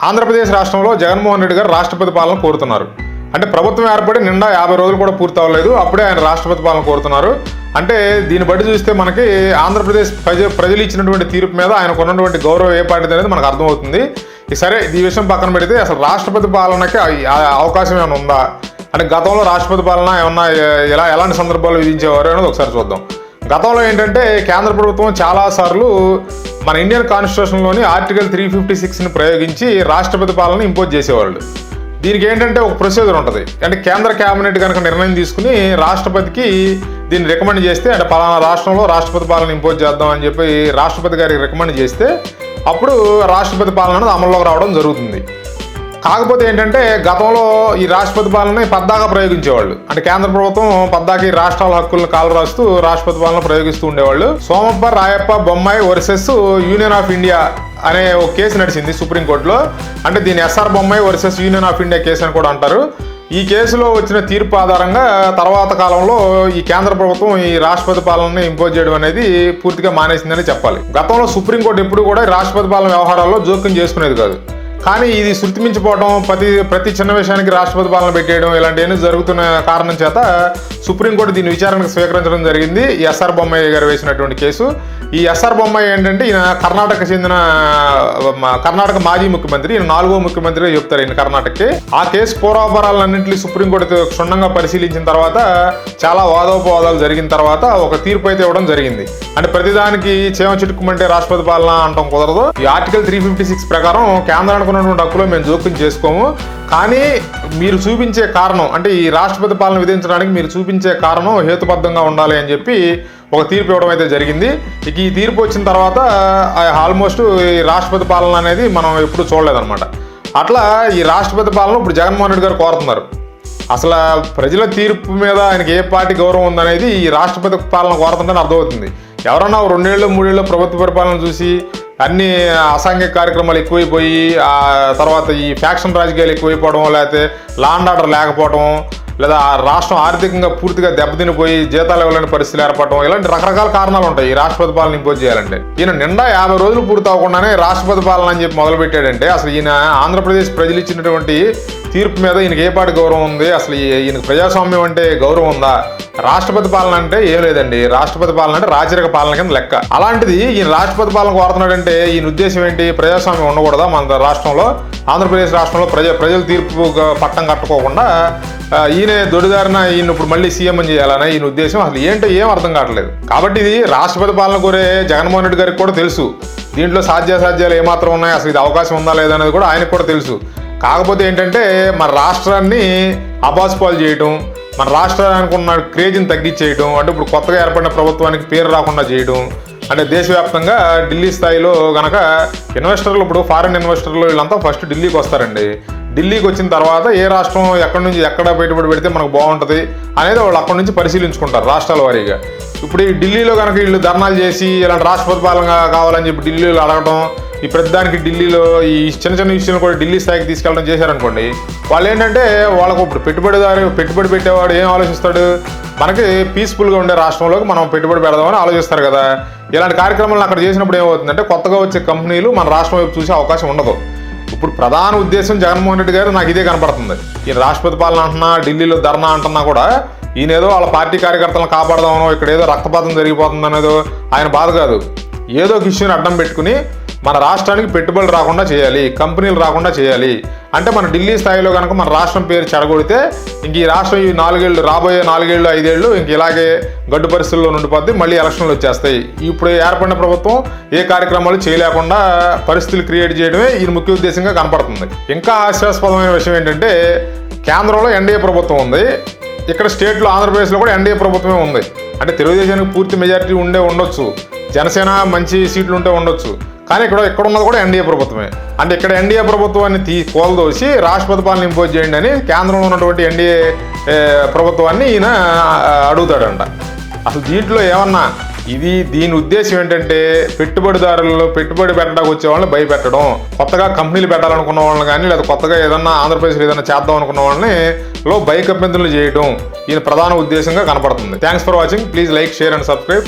ఆంధ్రప్రదేశ్ రాష్ట్రంలో జగన్మోహన్ రెడ్డి గారు రాష్ట్రపతి పాలన కోరుతున్నారు. అంటే ప్రభుత్వం ఏర్పడి నిండా 50 రోజులు కూడా పూర్తి అవ్వలేదు, అప్పుడే ఆయన రాష్ట్రపతి పాలన కోరుతున్నారు. అంటే దీన్ని బట్టి చూస్తే మనకి ఆంధ్రప్రదేశ్ ప్రజలు ఇచ్చినటువంటి తీర్పు మీద ఆయనకు ఉన్నటువంటి గౌరవం ఏ పార్టీ అనేది మనకు అర్థమవుతుంది. సరే, ఈ విషయం పక్కన పెడితే అసలు రాష్ట్రపతి పాలనకి అవకాశం ఏమైనా ఉందా అంటే గతంలో రాష్ట్రపతి పాలన ఏమన్నా ఎలాంటి సందర్భాలు విధించేవారు అనేది ఒకసారి చూద్దాం. గతంలో ఏంటంటే కేంద్ర ప్రభుత్వం చాలాసార్లు మన ఇండియన్ కాన్స్టిట్యూషన్లోని ఆర్టికల్ 356ని ప్రయోగించి రాష్ట్రపతి పాలన ఇంపోజ్ చేసేవాళ్ళు. దీనికి ఏంటంటే ఒక ప్రొసీజర్ ఉంటుంది. అంటే కేంద్ర క్యాబినెట్ కనుక నిర్ణయం తీసుకుని రాష్ట్రపతికి దీన్ని రికమెండ్ చేస్తే, అంటే పలానా రాష్ట్రంలో రాష్ట్రపతి పాలన ఇంపోజ్ చేద్దాం అని చెప్పి రాష్ట్రపతి గారికి రికమెండ్ చేస్తే అప్పుడు రాష్ట్రపతి పాలన అనేది అమల్లోకి రావడం జరుగుతుంది. కాకపోతే ఏంటంటే గతంలో ఈ రాష్ట్రపతి పాలనని పద్దాగా ప్రయోగించేవాళ్ళు. అంటే కేంద్ర ప్రభుత్వం పద్దాకి రాష్ట్రాల హక్కులను కాలరాస్తూ రాష్ట్రపతి పాలన ప్రయోగిస్తూ ఉండేవాళ్ళు. Somappa Rayappa Bommai versus Union of India అనే ఒక కేసు నడిచింది సుప్రీంకోర్టులో. అంటే దీన్ని S R Bommai versus Union of India case అని కూడా అంటారు. ఈ కేసులో వచ్చిన తీర్పు ఆధారంగా తర్వాత కాలంలో ఈ కేంద్ర ప్రభుత్వం ఈ రాష్ట్రపతి పాలనని ఇంపోజ్ చేయడం అనేది పూర్తిగా మానేసిందని చెప్పాలి. గతంలో సుప్రీంకోర్టు ఎప్పుడు కూడా రాష్ట్రపతి పాలన వ్యవహారాల్లో జోక్యం చేసుకునేది కాదు. కానీ ఇది శృతి మించిపోవడం, ప్రతి చిన్న విషయానికి రాష్ట్రపతి పాలన పెట్టేయడం ఇలాంటివన్నీ జరుగుతున్న కారణం చేత సుప్రీంకోర్టు దీన్ని విచారణకు స్వీకరించడం జరిగింది. ఈ ఎస్ఆర్ బొమ్మాయి గారు వేసినటువంటి కేసు. ఈ ఎస్ఆర్ బొమ్మాయి ఏంటంటే ఈయన కర్ణాటక మాజీ ముఖ్యమంత్రి, ఈయన 4వ ముఖ్యమంత్రిగా చెప్తారు ఈయన కర్ణాటకకి. ఆ కేసు పూర్వాపరాలన్నింటినీ సుప్రీంకోర్టు క్షుణ్ణంగా పరిశీలించిన తర్వాత చాలా వాదోపవాదాలు జరిగిన తర్వాత ఒక తీర్పు అయితే ఇవ్వడం జరిగింది. అంటే ప్రతిదానికి చేమ చిటుక్కుమంటే రాష్ట్రపతి పాలన అంటాం కుదరదు. ఈ ఆర్టికల్ 356 ప్రకారం కేంద్రానికి ఉన్నటువంటి హక్కులో మేము జోక్యం చేసుకోము, కానీ మీరు చూపించే కారణం, అంటే ఈ రాష్ట్రపతి పాలన విధించడానికి మీరు చూపించే కారణం హేతుబద్ధంగా ఉండాలి అని చెప్పి ఒక తీర్పు ఇవ్వడం అయితే జరిగింది. ఇక ఈ తీర్పు వచ్చిన తర్వాత ఆల్మోస్ట్ ఈ రాష్ట్రపతి పాలన అనేది మనం ఎప్పుడు చూడలేదన్నమాట. అట్లా ఈ రాష్ట్రపతి పాలన ఇప్పుడు జగన్మోహన్ రెడ్డి గారు కోరుతున్నారు. అసలు ప్రజల తీర్పు మీద ఆయనకి ఏ పార్టీ గౌరవం ఉందనేది ఈ రాష్ట్రపతి పాలన కోరుతుందని అర్థమవుతుంది. ఎవరన్నా 2 ఏళ్ళు 3 ఏళ్ళు ప్రభుత్వ పరిపాలన చూసి అన్ని అసాంఘిక కార్యక్రమాలు ఎక్కువైపోయి ఆ తర్వాత ఈ ఫ్యాక్షన్ రాజకీయాలు ఎక్కువైపోవడం, లేకపోతే లా అండ్ ఆర్డర్ లేకపోవడం, లేదా రాష్ట్రం ఆర్థికంగా పూర్తిగా దెబ్బతినిపోయి జీతాలు ఇవ్వలేని పరిస్థితులు ఏర్పడటం, ఇలాంటి రకరకాల కారణాలు ఉంటాయి ఈ రాష్ట్రపతి పాలన ఇంపోజ్ చేయాలంటే. ఈయన నిండా 50 రోజులు పూర్తి అవ్వకుండానే రాష్ట్రపతి పాలన అని చెప్పి మొదలుపెట్టాడంటే అసలు ఈయన ఆంధ్రప్రదేశ్ ప్రజలు ఇచ్చినటువంటి తీర్పు మీద ఈయనకి ఏ పాటి గౌరవం ఉంది? అసలు ఈయనకు ప్రజాస్వామ్యం అంటే గౌరవం ఉందా? రాష్ట్రపతి పాలన అంటే ఏం లేదండి. రాష్ట్రపతి పాలన అంటే రాచరిక పాలన కింద లెక్క. అలాంటిది ఈయన రాష్ట్రపతి పాలన కోరుతున్నాడంటే ఈయన ఉద్దేశం ఏంటి? ప్రజాస్వామ్యం ఉండకూడదా మన రాష్ట్రంలో? ఆంధ్రప్రదేశ్ రాష్ట్రంలో ప్రజల తీర్పు పట్టం కట్టుకోకుండా ఈయన దొడిదారిన ఈయన ఇప్పుడు మళ్ళీ సీఎం అని చేయాలనే ఈయన ఉద్దేశం అసలు ఏంటో ఏం అర్థం కావట్లేదు. కాబట్టి ఇది రాష్ట్రపతి పాలన కోరే జగన్మోహన్ రెడ్డి గారికి కూడా తెలుసు. దీంట్లో సాధ్యాసాధ్యాలు ఏమాత్రం ఉన్నాయి, అసలు ఇది అవకాశం ఉందా లేదా అనేది కూడా ఆయనకు కూడా తెలుసు. కాకపోతే ఏంటంటే మన రాష్ట్రాన్ని అబాస్పాలు చేయడం, మన రాష్ట్రానికి ఉన్న క్రేజ్ని తగ్గించేయడం, అంటే ఇప్పుడు కొత్తగా ఏర్పడిన ప్రభుత్వానికి పేరు రాకుండా చేయడం, అంటే దేశవ్యాప్తంగా ఢిల్లీ స్థాయిలో కనుక ఇన్వెస్టర్లు, ఇప్పుడు ఫారిన్ ఇన్వెస్టర్లు వీళ్ళంతా ఫస్ట్ ఢిల్లీకి వస్తారండి. ఢిల్లీకి వచ్చిన తర్వాత ఏ రాష్ట్రం ఎక్కడి నుంచి ఎక్కడ పెట్టుబడి పెడితే మనకు బాగుంటుంది అనేది వాళ్ళు అక్కడి నుంచి పరిశీలించుకుంటారు రాష్ట్రాల వారీగా. ఇప్పుడు ఈ ఢిల్లీలో కనుక వీళ్ళు ధర్నాలు చేసి ఇలాంటి రాష్ట్రపతి పాలన కావాలని చెప్పి ఢిల్లీలో అడగడం, ఈ ప్రతిదానికి ఢిల్లీలో ఈ చిన్న చిన్న విషయాలు కూడా ఢిల్లీ స్థాయికి తీసుకెళ్ళడం చేశారనుకోండి, వాళ్ళు ఏంటంటే వాళ్ళకు ఇప్పుడు పెట్టుబడి పెట్టేవాడు ఏం ఆలోచిస్తాడు? మనకి పీస్ఫుల్గా ఉండే రాష్ట్రంలోకి మనం పెట్టుబడి పెడదామని ఆలోచిస్తారు కదా. ఇలాంటి కార్యక్రమాలను అక్కడ చేసినప్పుడు ఏమవుతుందంటే కొత్తగా వచ్చే కంపెనీలు మన రాష్ట్రం వైపు చూసే అవకాశం ఉండదు. ఇప్పుడు ప్రధాన ఉద్దేశం జగన్మోహన్ రెడ్డి గారు నాకు ఇదే కనపడుతుంది. ఈయన రాష్ట్రపతి పాలన అంటున్నా, ఢిల్లీలో ధర్నా అంటున్నా కూడా ఈయన ఏదో వాళ్ళ పార్టీ కార్యకర్తలను కాపాడదామనో, ఇక్కడ ఏదో రక్తపాతం జరిగిపోతుంది అనేదో ఆయన బాధ కాదు. ఏదో ఒక ఇష్యూని అడ్డం పెట్టుకుని మన రాష్ట్రానికి పెట్టుబడులు రాకుండా చేయాలి, కంపెనీలు రాకుండా చేయాలి. అంటే మన ఢిల్లీ స్థాయిలో కనుక మన రాష్ట్రం పేరు చెడగొడితే ఇంక ఈ రాష్ట్రం ఈ 4 ఏళ్ళు రాబోయే 4 ఏళ్ళు 5 ఏళ్ళు ఇంక ఇలాగే గడ్డు పరిస్థితుల్లో ఉండిపోద్ది, మళ్ళీ ఎలక్షన్లు వచ్చేస్తాయి. ఇప్పుడు ఏర్పడిన ప్రభుత్వం ఏ కార్యక్రమాలు చేయలేకుండా పరిస్థితులు క్రియేట్ చేయడమే ఈయన ముఖ్య ఉద్దేశంగా కనపడుతుంది. ఇంకా హాస్యాస్పదమైన విషయం ఏంటంటే కేంద్రంలో ఎన్డీఏ ప్రభుత్వం ఉంది, ఇక్కడ స్టేట్లో ఆంధ్రప్రదేశ్లో కూడా ఎన్డీఏ ప్రభుత్వమే ఉంది. అంటే తెలుగుదేశానికి పూర్తి మెజారిటీ ఉండొచ్చు, జనసేన మంచి సీట్లు ఉంటే ఉండొచ్చు, కానీ ఇక్కడ ఉన్నది కూడా ఎన్డీఏ ప్రభుత్వమే. అంటే ఇక్కడ ఎన్డీఏ ప్రభుత్వాన్ని కోల్దోసి రాష్ట్రపతి పాలన ఇంపోజ్ చేయండి అని కేంద్రంలో ఉన్నటువంటి ఎన్డీఏ ప్రభుత్వాన్ని ఈయన అడుగుతాడంట. అసలు దీంట్లో ఏమన్నా దీని ఉద్దేశం ఏంటంటే పెట్టుబడిదారులు పెట్టుబడి పెట్టడానికి వచ్చే వాళ్ళని భయపెట్టడం, కొత్తగా కంపెనీలు పెట్టాలనుకున్న వాళ్ళని కానీ లేదా కొత్తగా ఏదన్నా ఆంధ్రప్రదేశ్లో ఏదైనా చేద్దాం అనుకున్న వాళ్ళని భయకంపెంతులు చేయడం ఈయన ప్రధాన ఉద్దేశంగా కనపడుతుంది. Thanks for watching. Please like, share and subscribe.